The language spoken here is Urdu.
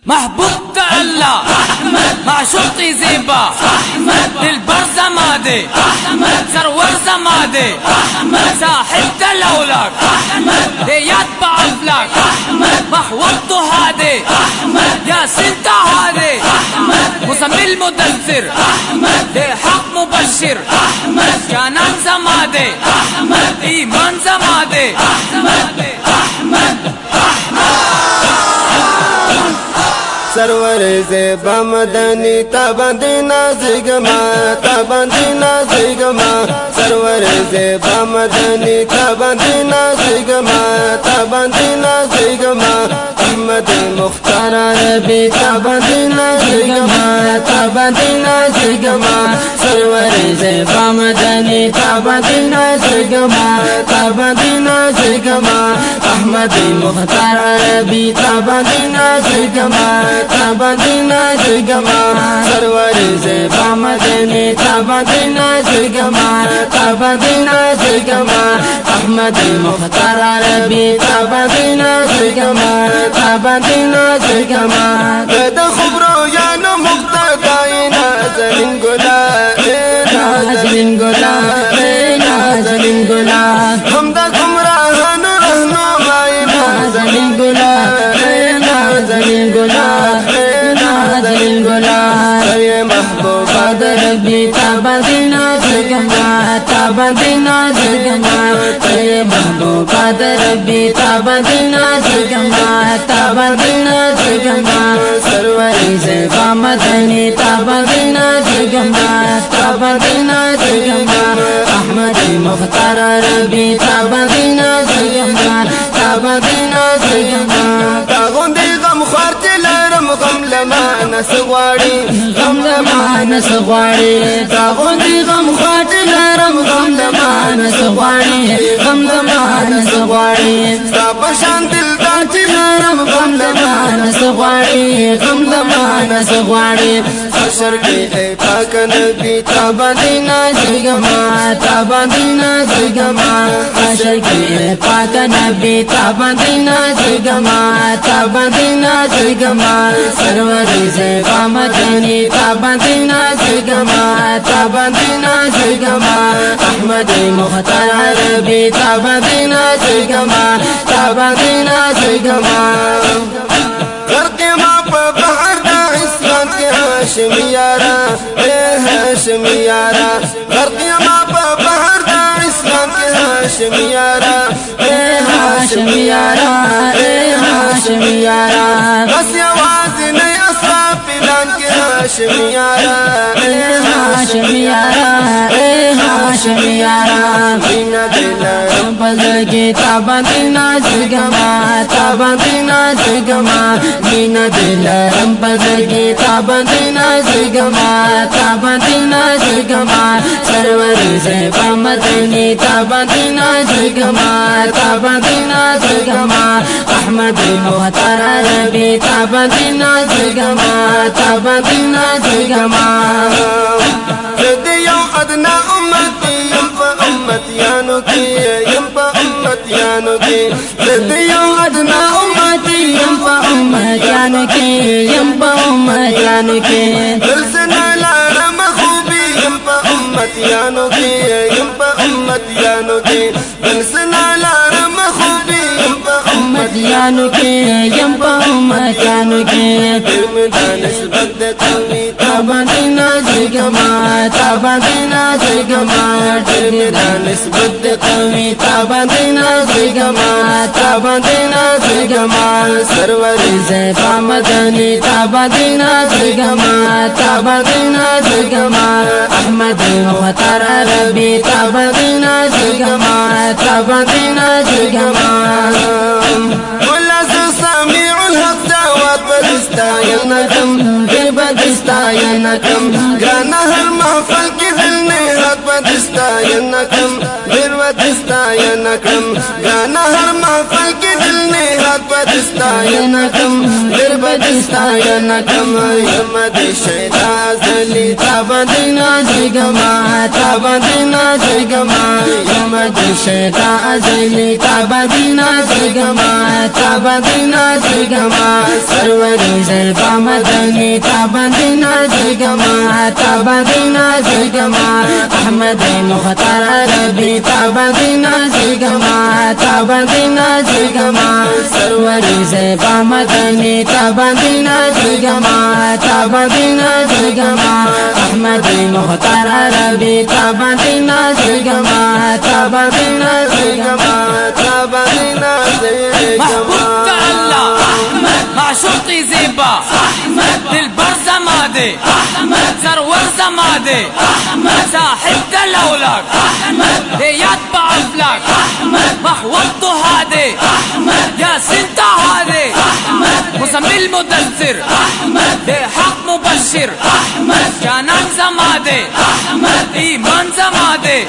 محبوب الله معشوقي زيبا للبر زمادي سرور زمادي ساحل دلولك يتبع فلك محوط هادي ياسين هادي مسمي المدثر حق مبشر جانان زمادي ايمان زمادي سرور زیبا مدنی تابندی نازگما تابندی نازگما سرور زیبا مدنی تابندی نازگما تابندی نازگما احمد مختار عربی تابندی نازگما تابندی نازگما سرور زیبا مدنی تابندی نازگما تابندی نازگما احمد مختار عربی تابندی نازگما تابندی نازگما سرور زیبا مدنی تابندی نازگما تابندی نازگما احمد مختار عربی تابندی نازگما تابندی نازگما گدا خبرو یانو مقتدای نازنین گلا نازنین گلا نازنین گلا همدا گمراهان رهنمای نازنین گلا نازنین گلا نازنین گلا ای محبوبا دربی تابندی نازگما تابندی نازگما ای محبوبا دربی تابندی نازگما تابندی نازگما سرور زیبا مدنی تابندی نازگما تابندی نازگما احمد مختار عربی تابندی نازگما تابندی نازگما غم لما نسغواري غم لما نسغواري تاغوندي غم خاطلرم غم لما نسغواري غم لما نسغواري صاب شاندل داتلرم غم لما نسغواري غم لما نسغواري حشر کې اي پاک نبي تابندي نازگما تابندي نازگما حشر کې اي پاک نبي تابندي نازگما تابندي نازگما سرور زیبا مدنی تابندی نازگما تابندی نازگما احمد مختار عربی تابندی نازگما تابندی نازگما غرق ما په بحر د اسلام کې هاشم یارا هاشم یارا غرق ما په بحر د اسلام کې هاشم یارا هاشم یارا هاشم یارا بس هاشم یارا هاشم یارا هاشم یارا بینا دلم پزگی تابندی نازگما تابندی نازگما بینا دلم پزگی تابندی نازگما تابندی نازگما سرور زیبا مدنی تابندی نازگما تابندی نازگما احمد مختار عربی تابندی نازگما تابندی نازگما زدیو ادنا امتی یم پا امتیانو کی یم پا امتیانو کی زدیو ادنا امتی یم پا امتیانو کی یم پا امتیانو کی دلسنا لارم خوبی یم پا امتیانو کی یم پا امتیانو کی دلسنا لارم خوبی یم پا امتیانو کی یم پا امتیانو کی درمدان نسبت قومی تابندی نازگما تابندی نازگما درمدان نسبت قومی تابندی نازگما تابندی نازگما سرور زیبا مدنی تابندی نازگما تابندی نازگما احمد مختار عربی تابندی نازگما تابندی نازگما بدستاینکم دل بدستاینکم گانا هر محفل کی دل نے حق بدستاینکم دل بدستاینکم گانا هر محفل کی دل نے حق استعينكم دربك استعينكم يمد الشيطان زلي تابدنا زيغما تابدنا زيغما يمد الشيطان زلي تابدنا زيغما تابدنا زيغما سروري زلفا مدني تابدنا زيغما تابدنا زيغما احمد مختار عربي تابدنا زيغما تابدنا زيغما سروري زلفا مدني تابدنا زيغما تابدنا زيغما احمد مختار عربي تابدنا زيغما تابدنا زيغما تابدنا محبوب زيغما كالله معشوقي زيبا للبر زمادي زرور زمادي صاحب دلولك يتبع فلك محوطه هادي يا سنتا هادي مسمي المدثر حق مبشر جانان زمادي ايمان زمادي